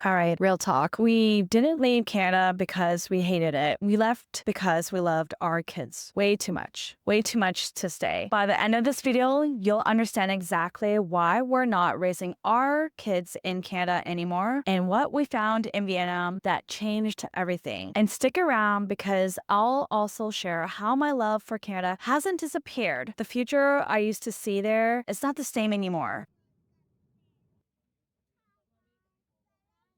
All right, real talk. We didn't leave Canada because we hated it. We left because we loved our kids way too much to stay. By the end of this video, you'll understand exactly why we're not raising our kids in Canada anymore and what we found in Vietnam that changed everything. And stick around because I'll also share how my love for Canada hasn't disappeared. The future I used to see there is not the same anymore.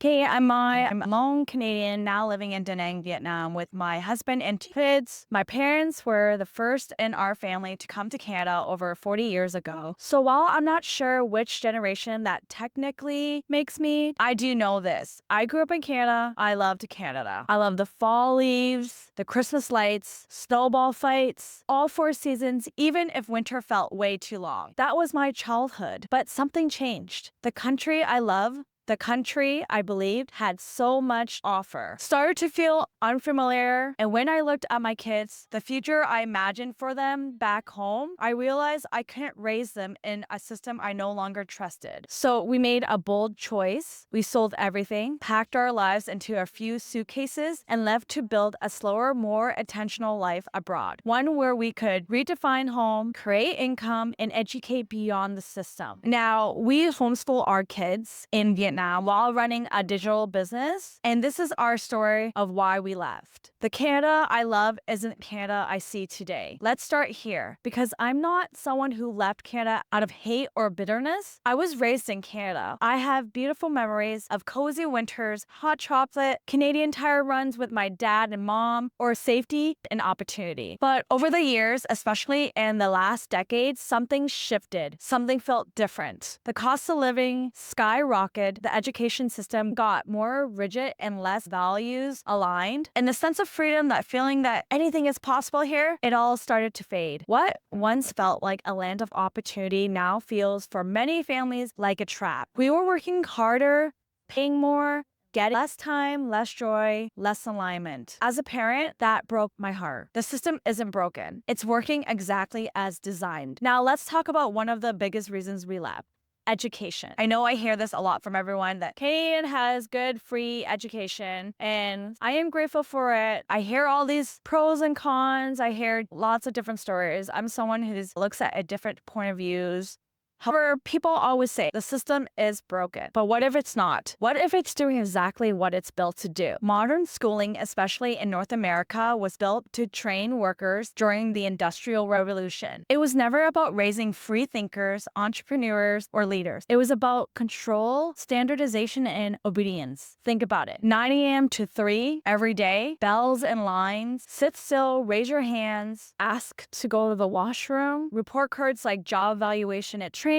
Okay, I'm Hmong Canadian, now living in Danang, Vietnam, with my husband and two kids. My parents were the first in our family to come to Canada over 40 years ago. So while I'm not sure which generation that technically makes me, I do know this. I grew up in Canada. I loved Canada. I love the fall leaves, the Christmas lights, snowball fights, all four seasons, even if winter felt way too long. That was my childhood. But something changed. The country I love, the country I believed had so much offer started to feel unfamiliar, and when I looked at my kids, the future I imagined for them back home, I realized I couldn't raise them in a system I no longer trusted. So we made a bold choice. We sold everything, packed our lives into a few suitcases, and left to build a slower, more intentional life abroad. One where we could redefine home, create income, and educate beyond the system. Now, we homeschool our kids in Vietnam while running a digital business, and this is our story of why we left. The Canada I love isn't Canada I see today. Let's start here, because I'm not someone who left Canada out of hate or bitterness. I was raised in Canada. I have beautiful memories of cozy winters, hot chocolate, Canadian Tire runs with my dad and mom, or safety and opportunity. But over the years, especially in the last decade, something shifted. Something felt different. The cost of living skyrocketed. The education system got more rigid and less values aligned. And the sense of freedom, that feeling that anything is possible here, it all started to fade. What once felt like a land of opportunity now feels for many families like a trap. We were working harder, paying more, getting less time, less joy, less alignment. As a parent, that broke my heart. The system isn't broken. It's working exactly as designed. Now let's talk about one of the biggest reasons we left. Education. I know I hear this a lot from everyone that Canadian has good free education, and I am grateful for it. I hear all these pros and cons. I hear lots of different stories. I'm someone who looks at a different point of views. However, people always say the system is broken. But what if it's not? What if it's doing exactly what it's built to do? Modern schooling, especially in North America, was built to train workers during the Industrial Revolution. It was never about raising free thinkers, entrepreneurs, or leaders. It was about control, standardization, and obedience. Think about it. 9 a.m. to 3 every day, bells and lines, sit still, raise your hands, ask to go to the washroom, report cards like job evaluation at trains,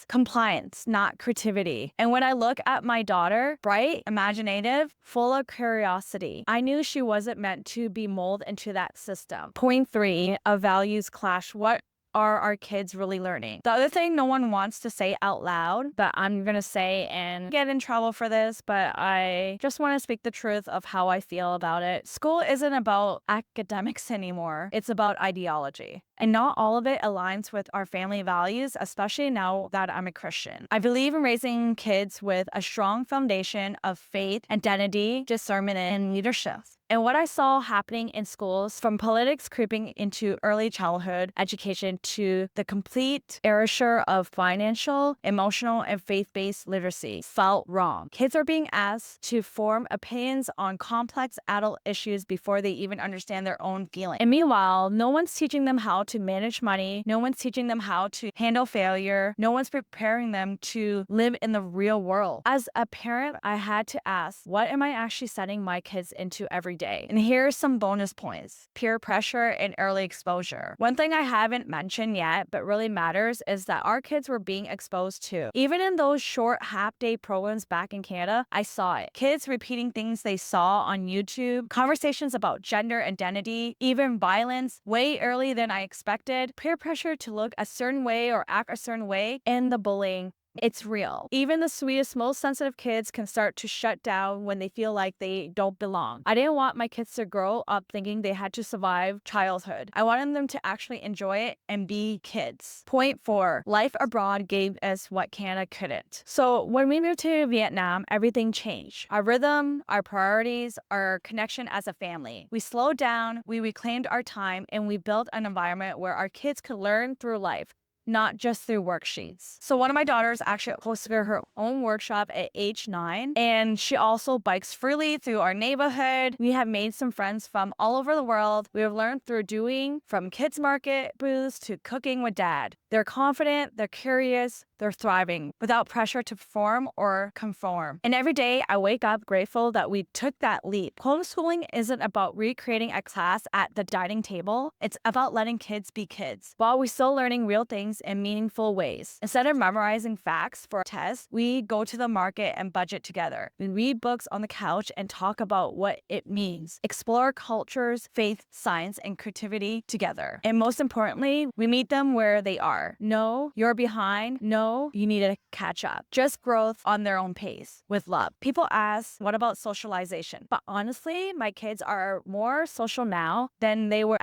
compliance, not creativity. And when I look at my daughter, bright, imaginative, full of curiosity, I knew she wasn't meant to be molded into that system. Point 3, a values clash. What are our kids really learning? The other thing no one wants to say out loud, but I'm gonna say and get in trouble for this, but I just want to speak the truth of how I feel about it. School isn't about academics anymore. It's about ideology. And not all of it aligns with our family values, especially now that I'm a Christian. I believe in raising kids with a strong foundation of faith, identity, discernment, and leadership. And what I saw happening in schools, from politics creeping into early childhood education to the complete erasure of financial, emotional, and faith-based literacy, felt wrong. Kids are being asked to form opinions on complex adult issues before they even understand their own feelings. And meanwhile, no one's teaching them how to manage money. No one's teaching them how to handle failure. No one's preparing them to live in the real world. As a parent, I had to ask, what am I actually setting my kids into every day? And here are some bonus points: peer pressure and early exposure. One thing I haven't mentioned yet, but really matters, is that our kids were being exposed to. Even in those short half-day programs back in Canada, I saw it. Kids repeating things they saw on YouTube, conversations about gender identity, even violence, way early than I expected, peer pressure to look a certain way or act a certain way, and the bullying It's real. Even the sweetest, most sensitive kids can start to shut down when they feel like they don't belong. I didn't want my kids to grow up thinking they had to survive childhood. I wanted them to actually enjoy it and be kids. Point 4, life abroad gave us what Canada couldn't. So when we moved to Vietnam, everything changed. Our rhythm, our priorities, our connection as a family. We slowed down, we reclaimed our time, and we built an environment where our kids could learn through life, not just through worksheets. So one of my daughters actually hosted her own workshop at age 9, and she also bikes freely through our neighborhood. We have made some friends from all over the world. We have learned through doing, from kids market booths to cooking with dad. They're confident, they're curious, they're thriving without pressure to perform or conform. And every day I wake up grateful that we took that leap. Homeschooling isn't about recreating a class at the dining table. It's about letting kids be kids while we're still learning real things in meaningful ways. Instead of memorizing facts for a test, we go to the market and budget together. We read books on the couch and talk about what it means. Explore cultures, faith, science, and creativity together. And most importantly, we meet them where they are. No, you're behind. No, you need to catch up. Just growth on their own pace with love. People ask, what about socialization? But honestly, my kids are more social now than they were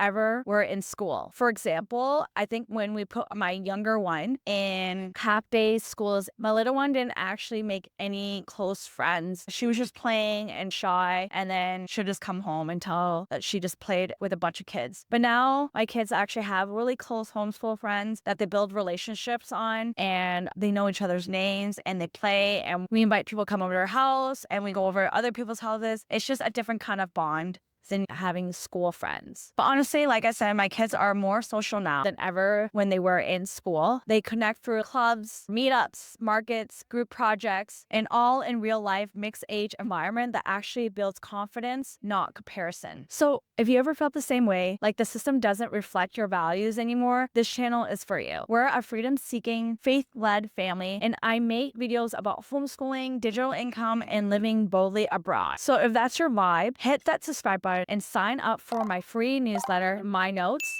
in school. For example, I think when we put my younger one in half-day schools, my little one didn't actually make any close friends. She was just playing and shy, and then she'd just come home and tell that she just played with a bunch of kids. But now my kids actually have really close homeschool friends that they build relationships on, and they know each other's names, and they play, and we invite people to come over to our house, and we go over to other people's houses. It's just a different kind of bond than having school friends. But honestly, like I said, my kids are more social now than ever when they were in school. They connect through clubs, meetups, markets, group projects, and all in real life mixed age environment that actually builds confidence, not comparison. So if you ever felt the same way, like the system doesn't reflect your values anymore, this channel is for you. We're a freedom-seeking, faith-led family, and I make videos about homeschooling, digital income, and living boldly abroad. So if that's your vibe, hit that subscribe button and sign up for my free newsletter, My Notes.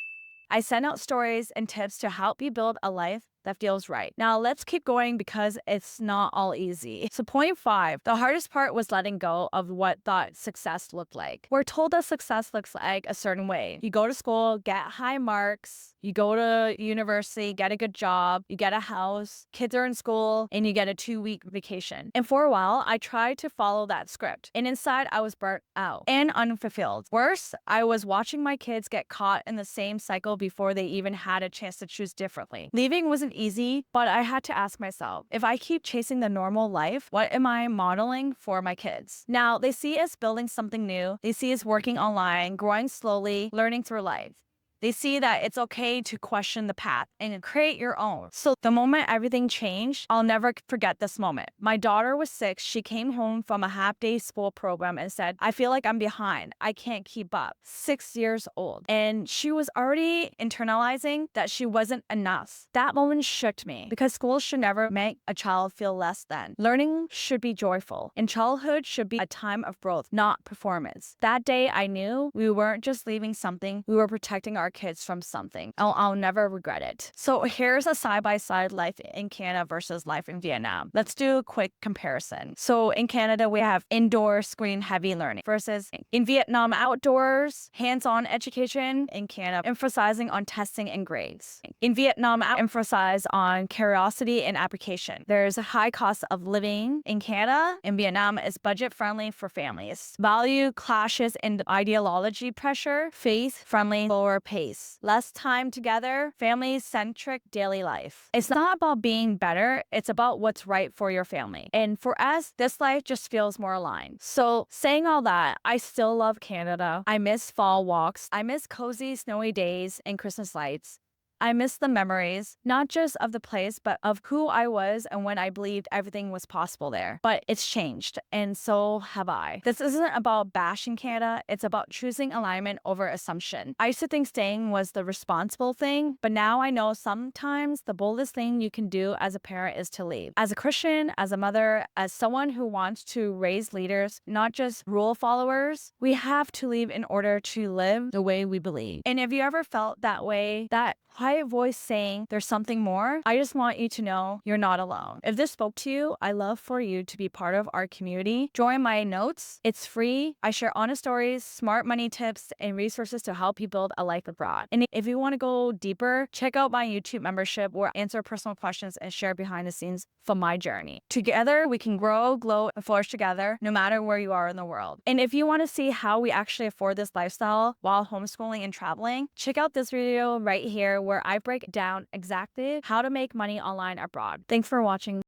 I send out stories and tips to help you build a life that feels right. Now let's keep going because it's not all easy. So point 5, the hardest part was letting go of what thought success looked like. We're told that success looks like a certain way. You go to school, get high marks, you go to university, get a good job, you get a house, kids are in school, and you get a 2-week vacation. And for a while, I tried to follow that script. And inside, I was burnt out and unfulfilled. Worse, I was watching my kids get caught in the same cycle before they even had a chance to choose differently. Leaving wasn't easy, but I had to ask myself, if I keep chasing the normal life, what am I modeling for my kids? Now, they see us building something new. They see us working online, growing slowly, learning through life. They see that it's okay to question the path and create your own. So the moment everything changed, I'll never forget this moment. My daughter was 6. She came home from a half-day school program and said, I feel like I'm behind. I can't keep up. 6 years old. And she was already internalizing that she wasn't enough. That moment shook me because school should never make a child feel less than. Learning should be joyful, and childhood should be a time of growth, not performance. That day, I knew we weren't just leaving something, we were protecting our kids from something. I'll never regret it. So here's a side-by-side life in Canada versus life in Vietnam. Let's do a quick comparison. So in Canada, we have indoor screen-heavy learning versus in Vietnam, outdoors, hands-on education. In Canada, emphasizing on testing and grades. In Vietnam, emphasize on curiosity and application. There's a high cost of living in Canada. In Vietnam, is budget-friendly for families. Value clashes in ideology pressure, faith-friendly, lower pace. Less time together, family-centric daily life. It's not about being better, it's about what's right for your family. And for us, this life just feels more aligned. So saying all that, I still love Canada. I miss fall walks. I miss cozy, snowy days and Christmas lights. I miss the memories, not just of the place, but of who I was and when I believed everything was possible there. But it's changed, and so have I. This isn't about bashing Canada, it's about choosing alignment over assumption. I used to think staying was the responsible thing, but now I know sometimes the boldest thing you can do as a parent is to leave. As a Christian, as a mother, as someone who wants to raise leaders, not just rule followers, we have to leave in order to live the way we believe. And if you ever felt that way, that high quiet voice saying there's something more, I just want you to know you're not alone. If this spoke to you, I'd love for you to be part of our community. Join my notes. It's free. I share honest stories, smart money tips, and resources to help you build a life abroad. And if you want to go deeper, check out my YouTube membership where I answer personal questions and share behind the scenes from my journey. Together, we can grow, glow, and flourish together no matter where you are in the world. And if you want to see how we actually afford this lifestyle while homeschooling and traveling, check out this video right here where I break down exactly how to make money online abroad. Thanks for watching.